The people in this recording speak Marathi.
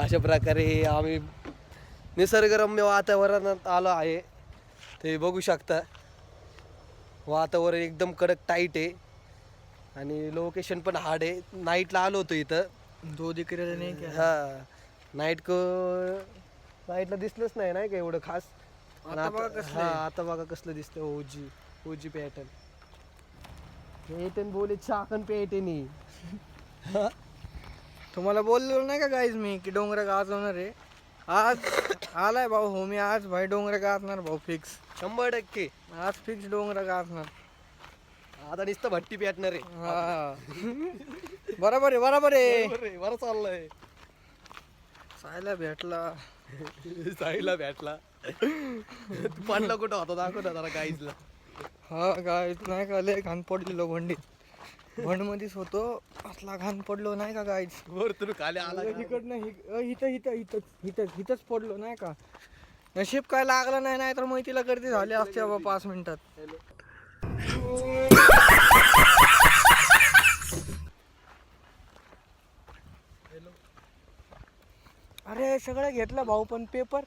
अशा प्रकारे आम्ही निसर्गरम्य वातावरणात आलो आहे. ते बघू शकता वातावरण एकदम कडक टाईट आहे आणि लोकेशन पण हार्ड आहे. नाईटला आलो होतो इथं दो दिकरे नाही का हा नाईटला दिसलंच नाही का एवढं खास. आणि आता बघा कसलं हा आहे. आता बघा कसलं दिसतं ओजी पॅटर्न. पेटन बोले चाकन पेटनी. तुम्हाला बोललो नाही का गाईज मी की डोंगर गाजवणार आहे. आज आलाय भाऊ हो मी आज भाई डोंगर गाजणार भाऊ फिक्स. 100% आज फिक्स डोंगर गाजणार. आता नुसतं भट्टी पेटणार आहे. हा बरोबर आहे बरोबर आहे. बरं चाललंय. सायला भेटला. साईला भेटला. तू पाडला कुठं होता दाखव ना जरा गाईजला. हा गाईज नाही का लय घाण पडलेलो भंडीत भंडमध्येच होतो असला घाण पडलो नाही का गाईज. वरतून खाली आला का? इकडनं इथंच पडलो नाही का. नशीब काय लागलं नाही तर मग तिला गर्दी झाली असते बाबा 5 मिनिटात. अरे सगळं घेतलं भाऊ पण पेपर